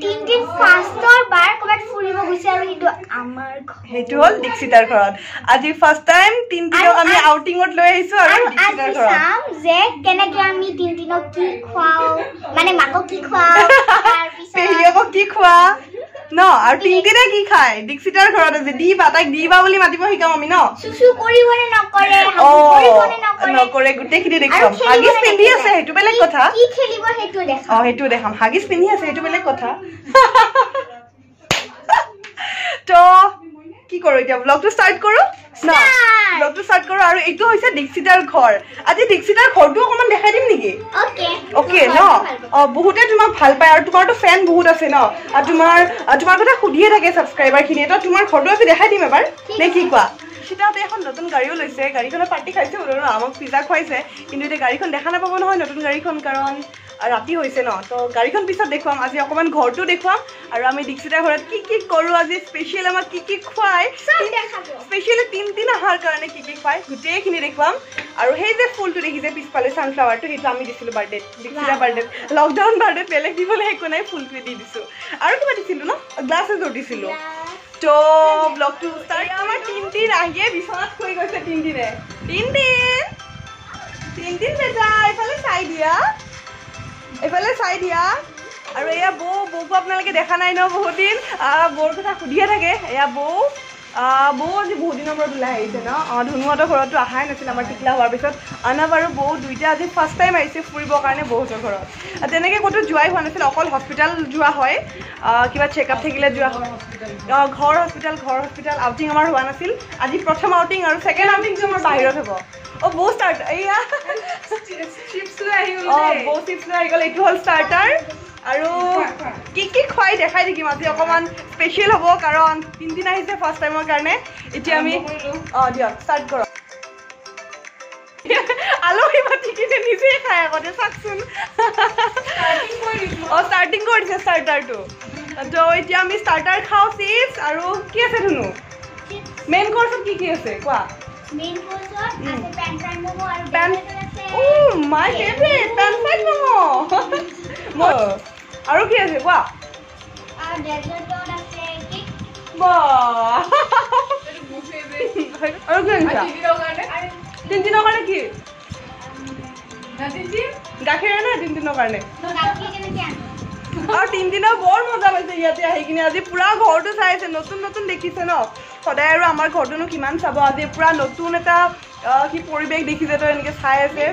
তিনদিন ফাৰ্ষ্টৰ বাৰ ক'বাত ফুৰিব গৈছে আৰু সেইটো আমাৰ হেতু হল দীক্ষিতাৰ ঘৰত আজি ফাৰ্স্ট টাইম তিনদিনক আমি আউটিংত লৈ আহিছো আৰু দীক্ষিতাৰ ঘৰত চাম যে কেনেকৈ আমি তিনদিনক কি খুৱাও মানে মাকক কি খুৱাও তাৰ পিছত পেহিয়ক কি খুৱা ন আৰু তিনদিনে কি খায় দীক্ষিতাৰ ঘৰত আছে দিবা তাইক দিবা বুলি মাতিব শিকাম আমি ন সুসু কৰিবনে নকৰে কৰিবনে নকৰে নকৰে গুটেখিনি দেখাম হাগিস পিন্ধি আছে হেতু বেলেগ কথা কি খেলিব হেতু দেখাম হেতু দেখাম হাগিস পিন্ধি আছে হেতু বেলেগ কথা তো কি কৰো এতিয়া ব্লগটো স্টাৰ্ট কৰো না ব্লগটো স্টাৰ্ট কৰো আৰু এইটো হৈছে দীক্ষিতাৰ ঘৰ আজি দীক্ষিতাৰ ঘৰটো অকমান দেখাই দিম নেকি ওকে ন বহুতে তোমাক ভাল পায় আৰু তোমাৰটো ফ্যান বহুত আছে ন আৰু তোমাৰ কথা সুধিয়ে থাকে সাবস্ক্ৰাইবাৰ খিনিয়ে তো তোমাৰ ঘৰটো আজি দেখাই দিম এবাৰ নে কি কোৱা সিটাতে এখন নতুন গাড়ীও লৈছে গাড়ীখনৰ পাৰ্টি খাইছে বলো ন আমাক পিজা খুৱাইছে কিন্তু এতিয়া গাড়ীখন দেখা নাপাব নহয় নতুন গাড়ীখন কাৰণ ৰাতি হৈছে ন তো গাড়ীখন পিছত দেখুৱাম আজি অকমান ঘৰটো দেখুৱাম আৰু আমি দীক্ষিতাৰ ঘৰত কি কৰো আজি স্পেশাল আমাক কি খুৱাই স্পেশালি তিনদিন আহাৰ কাৰণে কি খুৱাই গোটেইখিনি দেখুৱাম আৰু সেই যে ফুলটো দেখিছে পিছফালে সানফ্লাৱাৰটো সেইটো আমি দিছিলো বাৰ্থডে দীক্ষিতাৰ বাৰ্থডে লকডাউন বাৰ্থডে বেলেগ দিবলৈ একো নাই ফুলটো দি দিছো আৰু কিবা দিছিলো ন গ্লাছ এযোৰ দিছিলো তো ব্লগটো ষ্টাৰ্ট আমাৰ তিনদিন আহিয়ে বিছনাত শুই গৈছে তিনদিন বেটা এইফালে চাই দিয়া আৰু এয়া বৌকো আপোনালোকে দেখা নাই ন বহুত দিন বৌৰ কথা সুধিয়ে থাকে এয়া বৌ আজি বহুত দিনৰ মূৰত ওলাই আহিছে ন ধুনুহঁতৰ ঘৰতো অহাই নাছিল আমাৰ টিকলা হোৱাৰ পিছত অনাব আৰু বৌ দুইটা আজি ফাৰ্ষ্ট টাইম আহিছে ফুৰিবৰ কাৰণে বৌহঁতৰ ঘৰত তেনেকৈ ক'তো যোৱাই হোৱা নাছিল অকল হস্পিটেল যোৱা হয় কিবা চেকআপ থাকিলে যোৱা হয় ঘৰ হস্পিটেল আউটিং আমাৰ হোৱা নাছিল আজি প্ৰথম আউটিং আৰু ছেকেণ্ড আউটিংটো আমাৰ বাহিৰত হ'ব বৌ ষ্টাৰ্ট এয়া চিপছ লৈ আহি গ'ল এইটো হ'ল ষ্টাৰ্টাৰ আৰু কি খুৱাই দেখাই থাকিম আজি অকমান স্পেশাল হ'ব কাৰণ তিনদিন আহিছে ফাৰ্ষ্ট টাইমৰ কাৰণে এতিয়া আমি দিয়ক ষ্টাৰ্ট কৰক আলহী মাতি কিনে নিজে খাই আগতে চাকচোন ষ্টাৰ্টিং কৰিছে ষ্টাৰ্টাৰটো তো এতিয়া আমি ষ্টাৰ্টাৰ খাওঁ চিপছ আৰু কি আছে ধুনু মেইন কোৰ্ছত কি আছে কোৱা মেইন কোৰ্সত আছে প্যান ফ্ৰাই মোমো আৰু মাই ফেভাৰিট প্যান ফ্ৰাই মোমো আৰু কি আছে কোৱা আৰু ডেজাৰ্টত আছে কেক আৰু কি আছে তিনদিনৰ কাৰণে কি গাখীৰ আনে তিনদিনৰ কাৰণে আৰু তিনদিনৰ বৰ মজা পাইছে ইয়াতে আহি কিনে আজি পুৰা ঘৰটো চাই আছে নতুন দেখিছে ন সদায় আৰু আমাৰ ঘৰটোনো কিমান চাব আজি পুৰা নতুন এটা কি পৰিৱেশ দেখিছে তো এনেকে চাই আছে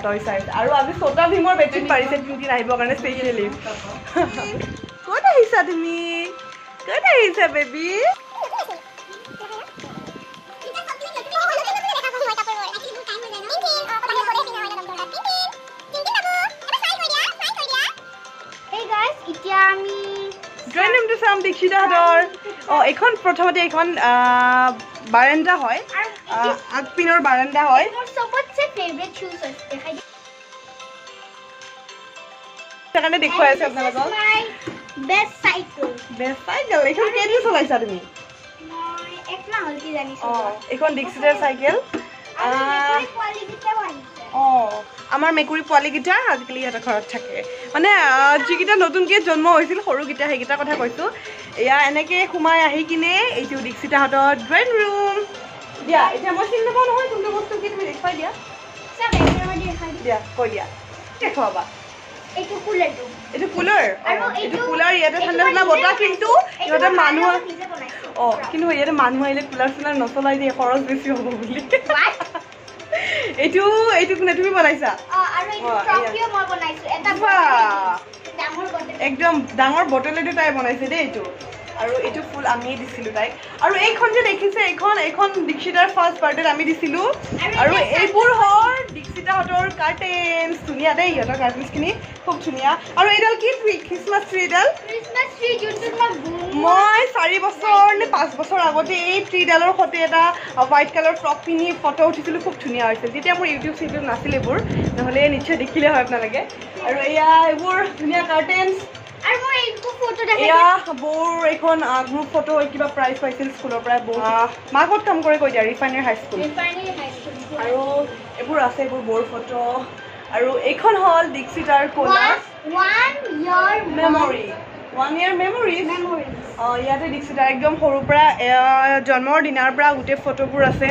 টয় চাইছে আৰু আজি ছোটা ভীমৰ বেটিং পাৰিছে তিনদিন আহিবৰ কাৰণে স্পেচিয়েলি ক'ত আহিছা তুমি ক'ত আহিছা বেবী এতিয়া আমি ড্ৰয়িং ৰুমটো চাম দীক্ষিতাহঁতৰ এইখন প্ৰথমতে এইখন বাৰান্দা হয় আগপিনৰ বাৰান্দা হয় মোৰ সবতছে ফেভাৰিট শুজ আছে দেখাই সেইকাৰণে দেখুৱাই আছে আপোনালোকক বেষ্ট চাইকেল এইখন কেইদিন চলাইছা তুমি মই একমাহ হ'ল কি জানিছো এইখন দীক্ষিতাৰ চাইকেল আমাৰ মেকুৰী পোৱালীকেইটা আজিকালি সিহঁতৰ ঘৰত থাকে মানে যিকেইটা নতুনকৈ জন্ম হৈছিল সৰুকেইটা সেইকেইটাৰ কথা কৈছোঁ এয়া এনেকৈ সোমাই আহি কিনে এইটো দীক্ষিতাহঁতৰ ড্ৰয়িং ৰুম দিয়া এতিয়া মই চিনি নাপাওঁ নহয় কোনটো বস্তু কি তুমি দেখুৱাই দিয়া কৈ দিয়া দেখুৱাবা এইটো কুলাৰ ইয়াতে ঠাণ্ডা বতাহ কিন্তু ইহঁতে মানুহ কিন্তু ইয়াতে মানুহ আহিলে কুলাৰ চুলাৰ নচলাই দিয়ে খৰচ বেছি হ'ব বুলি এইটো কোনে তুমি বনাইছা একদম ডাঙৰ বটলেটো তাই বনাইছে দেই এইটো আৰু এইটো ফুল আমি দিছিলো তাইক আৰু এইখন যে দেখিছে এইখন দীক্ষিতাৰ ফাৰ্ষ্ট বাৰ্থডেত আমি দিছিলো আৰু এইবোৰ হ'ল দীক্ষিতাহঁতৰ কাৰ্টেন্স ধুনীয়া দেই ইহঁতৰ কাৰ্টেন্সখিনি খুব ধুনীয়া আৰু এইডাল কি খ্ৰীষ্টমাছ ট্ৰি এডাল মই 4 বছৰ নে 5 বছৰ আগতে এই ট্ৰিডালৰ সৈতে এটা হোৱাইট কালাৰ ফ্ৰক পিন্ধি ফটো উঠিছিলোঁ খুব ধুনীয়া হৈছে যেতিয়া মোৰ ইউটিউব নাছিল এইবোৰ নহ'লে নিশ্চয় দেখিলে হয় আপোনালোকে আৰু এয়া এইবোৰ ধুনীয়া কাৰ্টেন্স আৰু মই এইটো ফটো দেখাই এয়া বৌৰ এইখন গ্ৰুপ ফটো কিবা প্ৰাইজ পাইছিল স্কুলৰ পৰা বৌ মাকত কাম কৰে কৈ দিয়া refinery high school refinery high school আৰু এইবোৰ আছে এইবোৰ বৌৰ ফটো আৰু এইখন হল দীক্ষিতাৰ collage 1 year memory 1 year memories ইয়াতে দীক্ষিতাৰ একদম সৰুৰ পৰা জন্মৰ দিনাৰ পৰা গোটেই ফটোবোৰ আছে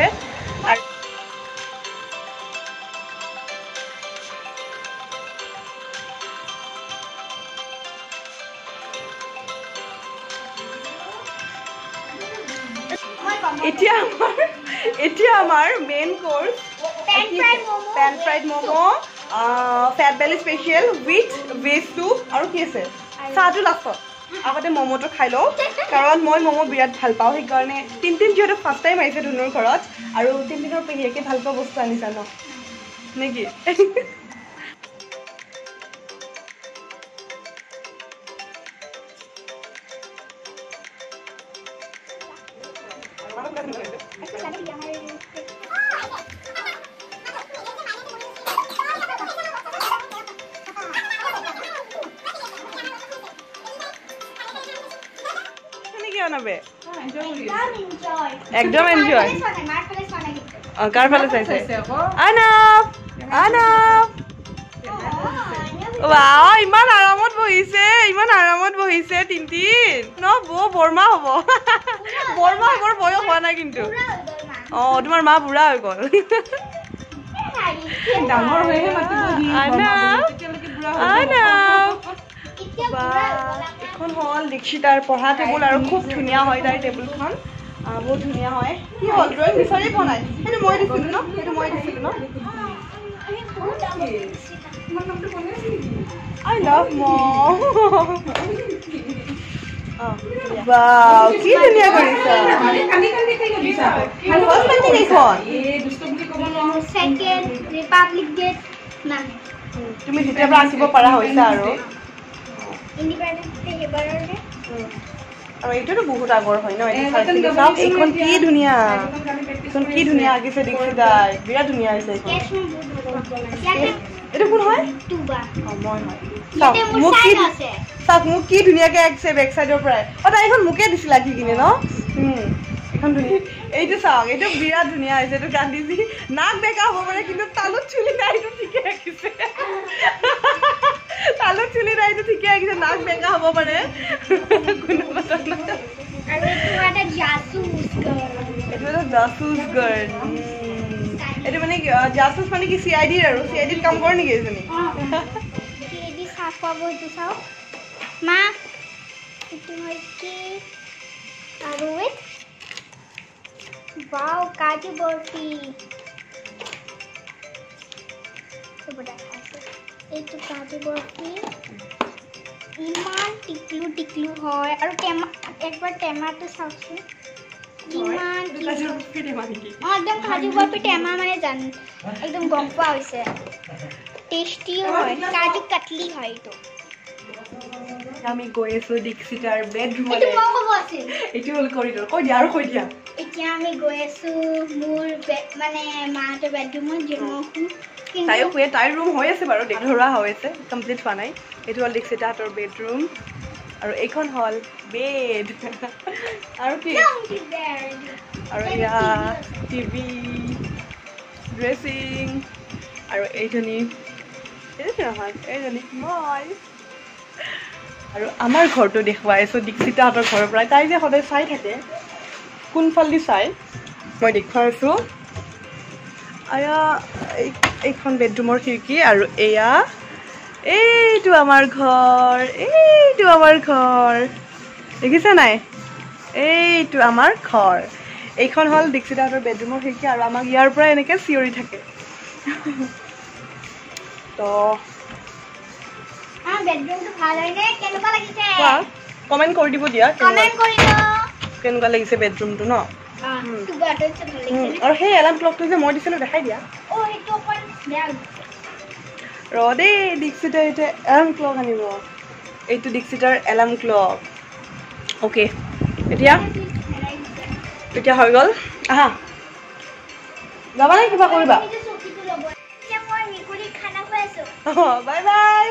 এতিয়া আমাৰ main course pan fried momo fat belly special with veg soup আৰু কি আছে চাহটো লাষ্টত আগতে মমোটো খাই লওঁ কাৰণ মই মমো বিৰাট ভাল পাওঁ সেইকাৰণে তিনদিন যিহেতু ফাৰ্ষ্ট টাইম আহিছে ধুনুৰ ঘৰত আৰু তিনদিনৰ পেহীয়েকে ভাল পোৱা বস্তু আনিছা ন নেকি একদম এনজয় কাৰ ফালে চাইছে আনাপ ৱাও ইমান আৰামত বহিছে তিনদিন ন বৰমা হ'ব বৰমাৰ বয়স হোৱা নাই কিন্তু তোমাৰ মা বুঢ়া হৈ গ'ল ডাঙৰ হৈহে মাতিব এখন হল দীক্ষিতাৰ পঢ়া টেবুল আৰু খুব ধুনীয়া হয় তাইৰ টেবুলখন বহুত ধুনীয়া হয় কি হল ড্ৰয়িং বিচাৰি পোৱা নাই সেইটো মই দিছিলো ন I love mom wow কি ধুনীয়া কৰিছা ফাৰ্ষ্ট মানে এইখন সেকেন্ড ৰিপাবলিক ডে না তুমি যেতিয়া পৰা আঁকিব পৰা হৈছা আৰু ইন্ডিপেন্ডেন্স ডে এবাৰৰ নে আৰু এইটোতো বহুত আগৰ হয় ন এইখন কি ধুনীয়া আঁকিছে দীক্ষিতাই বিৰাট ধুনীয়া হৈছে এইটো কোন হয় মই হয় মোক কি ধুনীয়াকে আঁকিছে বেক চাইডৰ পৰাই তাই এইখন মোকে দিছিল আঁকি কিনে ন এইখন ধুনীয়া এইটো চাওক এইটো বিৰাট ধুনীয়া হৈছে এইটো গান্ধীজী নাক বেকা হ'ব পাৰে কিন্তু তালত চুলি নাই এইটো ঠিকে আঁকিছে নাক বেকা হ'ব পাৰে কোনো কথা নাই আৰু এটা জাসুস গাৰ্ল এইটো মানে জাসুস মানে কি সিআইডিৰ আৰু সিআইডিৰ কাম কৰে নেকি এজনী সিআইডি সাফ পাব এইটো চাও মা এইটো হয় কি আৰু वाओ काजू बर्फी तो बड़ा खासे এই তো কাজু বৰফি ইমান টিকলু হয় আৰু টেমা একবাৰ টেমাটো চাওকচোন ইমান কাজু বৰফি টেমা নেকি একদম কাজু বৰফি টেমা মানে জান একদম গম পোৱা হৈছে টেস্টি হয় কাজু কাটলি হয় তো আমি গৈ আছো দীক্ষিতাৰ বেডৰুমলৈ এইটো মই ক'ব আছিল এইটো হল কৰিডৰ কৈ দিয়া এতিয়া আমি গৈ আছো মোৰ মানে মাহঁতৰ বেডৰুমত জন্মখন তাইও শুয়ে তাইৰ ৰুম হৈ আছে বাৰু ধৰা হৈ আছে কমপ্লিট হোৱা নাই এইটো হল দীক্ষিতাহঁতৰ বেডৰুম আৰু এইখন হল বেড আৰু কি আৰু ইয়া টিভি ড্ৰেছিং আৰু এইজনী মই আৰু আমাৰ ঘৰটো দেখুৱাইছো দীক্ষিতাহঁতৰ ঘৰৰ পৰা তাই যে সদায় চাই থাকে কোনফালেদি চাই মই দেখুৱাইছো এইখন বেডৰুমৰ খিৰিকী আৰু এইটো আমাৰ ঘৰ দেখিছে নাই এইটো আমাৰ ঘৰ এইখন হল দীক্ষিতাহঁতৰ বেডৰুমৰ খিৰিকী আৰু আমাক ইয়াৰ পৰা এনেকে চিঞৰি থাকে তো বেডৰুমটো ভাল হয় নে কেনেকুৱা লাগিছে কমেন্ট কৰি দিব দিয়া কমেন্ট কৰিব কেনেকুৱা লাগিছে বেডৰুমটো ন আৰু সেই এলাৰ্ম ক্লকটো যে মই দিছিলো দেখাই দিয়া ৰদে দীক্ষিতাই এতিয়া এলাৰ্ম ক্লক আনিব এইটো দীক্ষিতাৰ এলাৰ্ম ক্লক অ'কে এতিয়া হৈ গ'ল আহা যাবা নে কিবা কৰিবা বাই বাই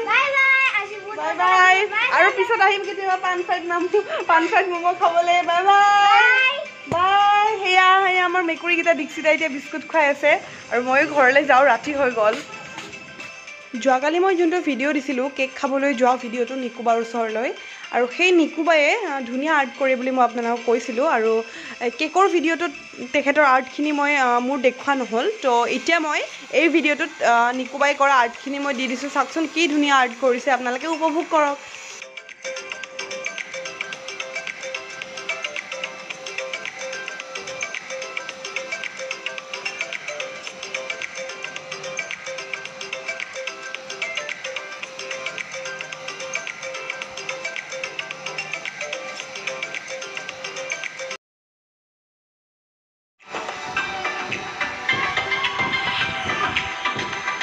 আৰু পিছত আহিম কেতিয়াবা পান ফ্ৰাইড মমো খাবলৈ বাই বাই সেয়া আমাৰ মেকুৰীকেইটা দীক্ষিতা এতিয়া বিস্কুট খুৱাই আছে আৰু ময়ো ঘৰলৈ যাওঁ ৰাতি হৈ গ'ল যোৱাকালি মই যোনটো ভিডিঅ' দিছিলোঁ কেক খাবলৈ যোৱা ভিডিঅ'টো নিকুবাৰ ওচৰলৈ আৰু সেই নিকুবায়ে ধুনীয়া আৰ্ট কৰে বুলি মই আপোনালোকক কৈছিলোঁ আৰু কেকৰ ভিডিঅ'টোত তেখেতৰ আৰ্টখিনি মই মোৰ দেখুওৱা নহ'ল তো এতিয়া মই এই ভিডিঅ'টোত নিকুবাই কৰা আৰ্টখিনি মই দি দিছোঁ চাওকচোন কি ধুনীয়া আৰ্ট কৰিছে আপোনালোকে উপভোগ কৰক